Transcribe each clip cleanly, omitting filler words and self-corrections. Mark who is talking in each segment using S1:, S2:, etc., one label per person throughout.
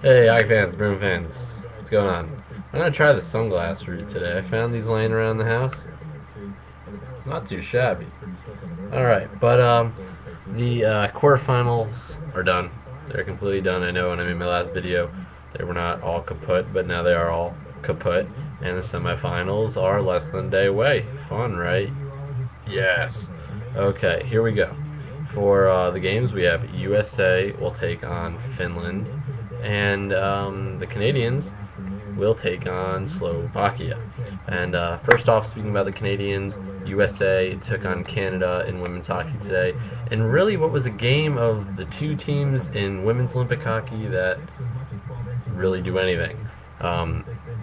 S1: Hey, Ike fans, Broom fans, what's going on? I'm gonna try the sunglass route today. I found these laying around the house. Not too shabby. Alright, but the quarterfinals are done. They're completely done. I know when I made my last video, they were not all kaput, but now they are all kaput. And the semifinals are less than a day away. Fun, right? Yes. Okay, here we go. For the games, we have USA will take on Finland, and the Canadians will take on Slovakia. And first off, speaking about the Canadians, USA took on Canada in women's hockey today. And really, what was a game of the two teams in women's Olympic hockey that really do anything.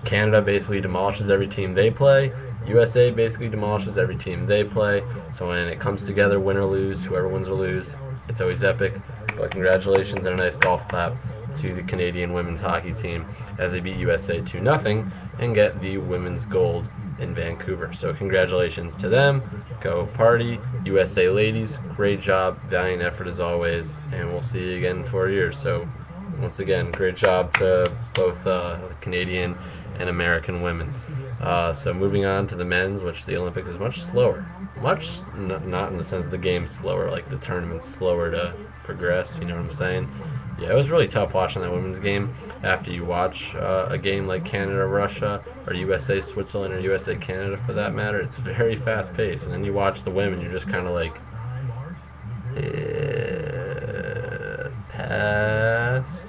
S1: Canada basically demolishes every team they play. USA basically demolishes every team they play. So when it comes together, win or lose, whoever wins or lose, it's always epic. But congratulations and a nice golf clap to the Canadian women's hockey team as they beat USA 2-0 and get the women's gold in Vancouver. So congratulations to them. Go party. USA ladies, great job. Valiant effort as always. And we'll see you again in 4 years. So once again, great job to both Canadian and American women. So moving on to the men's, which the Olympics is much slower. Not in the sense of the game's slower, like the tournament's slower to progress, you know what I'm saying? Yeah, it was really tough watching that women's game. After you watch a game like Canada-Russia, or USA-Switzerland, or USA-Canada for that matter, it's very fast-paced. And then you watch the women, you're just kind of like, pass,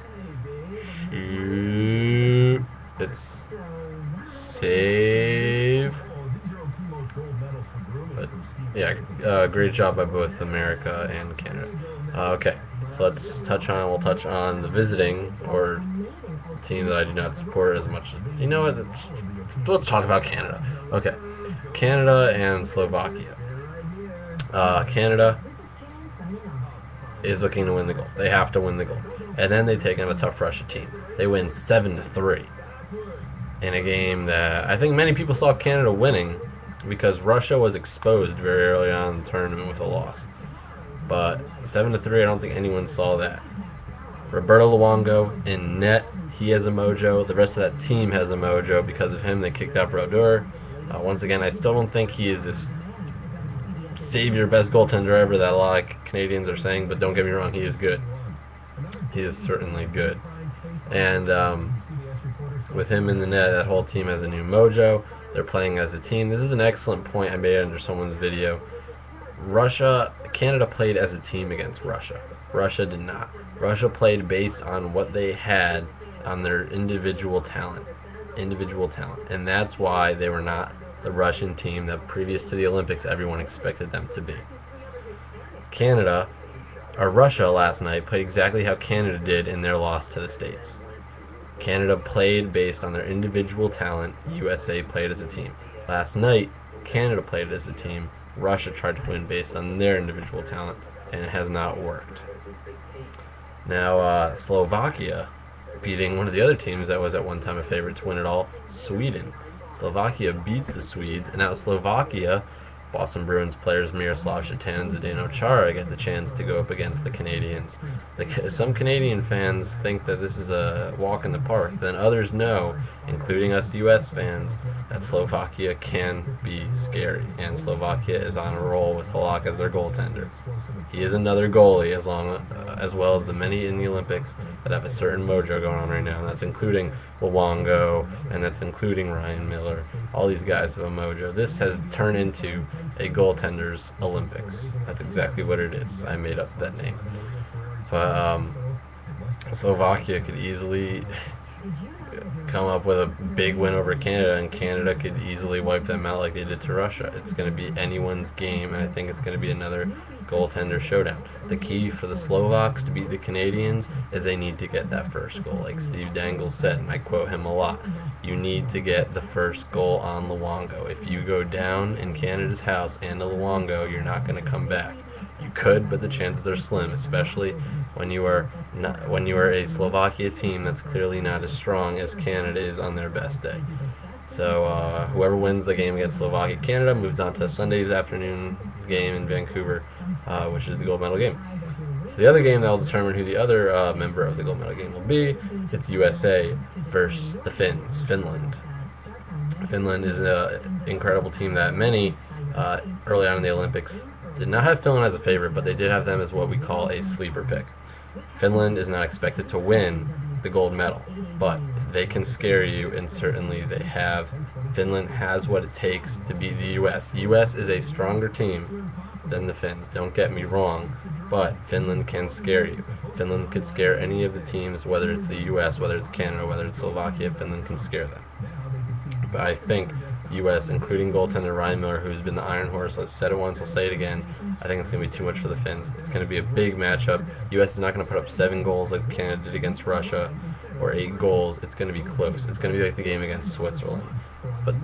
S1: shoot, it's save. But yeah, great job by both America and Canada. Okay, so we'll touch on the visiting, or the team that I do not support as much. You know what? Let's talk about Canada. Okay, Canada and Slovakia. Canada is looking to win the gold. They have to win the gold. And then they take on a tough Russia team. They win 7-3 in a game that I think many people saw Canada winning because Russia was exposed very early on in the tournament with a loss. But 7-3, I don't think anyone saw that. Roberto Luongo in net, he has a mojo. The rest of that team has a mojo. Because of him, they kicked out Brodeur. Once again, I still don't think he is this savior, best goaltender ever that a lot of Canadians are saying, but don't get me wrong, he is good. He is certainly good. And with him in the net, that whole team has a new mojo. They're playing as a team. This is an excellent point I made under someone's video. Canada played as a team against Russia. Russia did not. Russia played based on what they had on their individual talent. And that's why they were not the Russian team that previous to the Olympics everyone expected them to be. Russia last night played exactly how Canada did in their loss to the States. Canada played based on their individual talent. USA played as a team. Last night, Canada played as a team. Russia tried to win based on their individual talent, and it has not worked. Now, Slovakia beating one of the other teams that was at one time a favorite to win it all, Sweden. Slovakia beats the Swedes, and now Slovakia, Boston Bruins players Miroslav Šatan and Zdeno Chara get the chance to go up against the Canadians. Some Canadian fans think that this is a walk in the park, then others know, including us US fans, that Slovakia can be scary, and Slovakia is on a roll with Halak as their goaltender. He is another goalie as well as the many in the Olympics that have a certain mojo going on right now, and that's including Luongo, and that's including Ryan Miller. All these guys have a mojo. This has turned into a goaltender's Olympics. That's exactly what it is. I made up that name. But Slovakia could easily come up with a big win over Canada, and Canada could easily wipe them out like they did to Russia. It's going to be anyone's game, and I think it's going to be another goaltender showdown. The key for the Slovaks to beat the Canadians is they need to get that first goal. Like Steve Dangle said, and I quote him a lot, you need to get the first goal on Luongo. If you go down in Canada's house and to Luongo, you're not going to come back. You could, but the chances are slim, especially when you are a Slovakia team that's clearly not as strong as Canada is on their best day. So whoever wins the game against Slovakia, Canada moves on to Sunday's afternoon game in Vancouver, which is the gold medal game. So the other game that will determine who the other member of the gold medal game will be, it's USA versus the Finns, Finland. Finland is an incredible team that many early on in the Olympics did not have Finland as a favorite, but they did have them as what we call a sleeper pick. Finland is not expected to win the gold medal, but they can scare you, and certainly they have. Finland has what it takes to beat the U.S. The U.S. is a stronger team than the Finns, don't get me wrong, but Finland can scare you. Finland could scare any of the teams, whether it's the U.S., whether it's Canada, whether it's Slovakia. Finland can scare them. But I think the U.S., including goaltender Ryan Miller, who's been the Iron Horse, I've said it once, I'll say it again, I think it's going to be too much for the Finns. It's going to be a big matchup. The U.S. is not going to put up 7 goals like Canada did against Russia, or 8 goals. It's going to be close. It's going to be like the game against Switzerland. But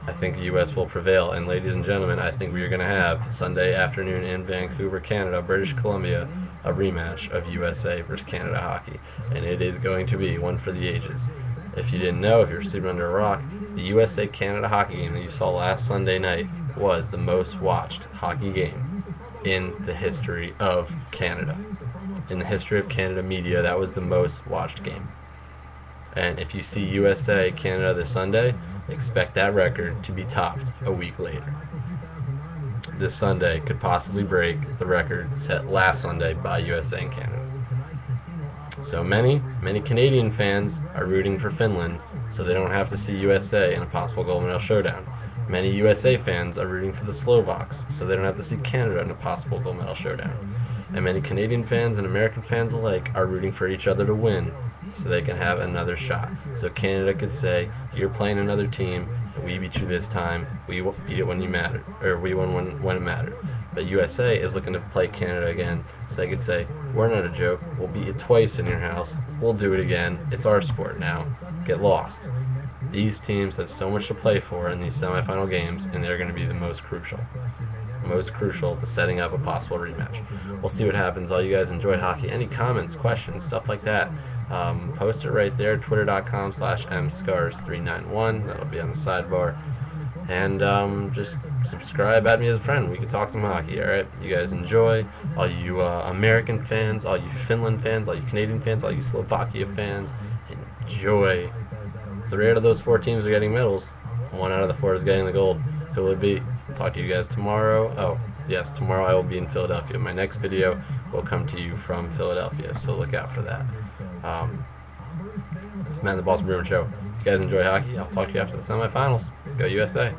S1: I think the U.S. will prevail. And ladies and gentlemen, I think we are going to have Sunday afternoon in Vancouver, Canada, British Columbia, a rematch of USA versus Canada hockey. And it is going to be one for the ages. If you didn't know, if you're sleeping under a rock, the USA-Canada hockey game that you saw last Sunday night was the most watched hockey game in the history of Canada. In the history of Canada media, that was the most watched game. And if you see USA-Canada this Sunday, expect that record to be topped a week later. This Sunday could possibly break the record set last Sunday by USA and Canada. So many Canadian fans are rooting for Finland so they don't have to see USA in a possible gold medal showdown. Many USA fans are rooting for the Slovaks so they don't have to see Canada in a possible gold medal showdown. And many Canadian fans and American fans alike are rooting for each other to win so they can have another shot. So Canada could say, you're playing another team, we beat you this time, we beat it when you mattered, or we won when it mattered. But USA is looking to play Canada again, so they could say, we're not a joke, we'll beat you twice in your house, we'll do it again, it's our sport now, get lost. These teams have so much to play for in these semifinal games, and they're going to be the most crucial to setting up a possible rematch. We'll see what happens. All you guys enjoyed hockey. Any comments, questions, stuff like that, post it right there, twitter.com/mscars391. That'll be on the sidebar. And just subscribe, add me as a friend. We can talk some hockey, all right? You guys enjoy. All you American fans, all you Finland fans, all you Canadian fans, all you Slovakia fans, enjoy. 3 out of those 4 teams are getting medals. 1 out of the 4 is getting the gold. Who will it be? Talk to you guys tomorrow. Oh, yes, tomorrow I will be in Philadelphia. My next video will come to you from Philadelphia, so look out for that. This is Matt, the Boston Bruins Show. If you guys enjoy hockey, I'll talk to you after the semifinals. Go USA.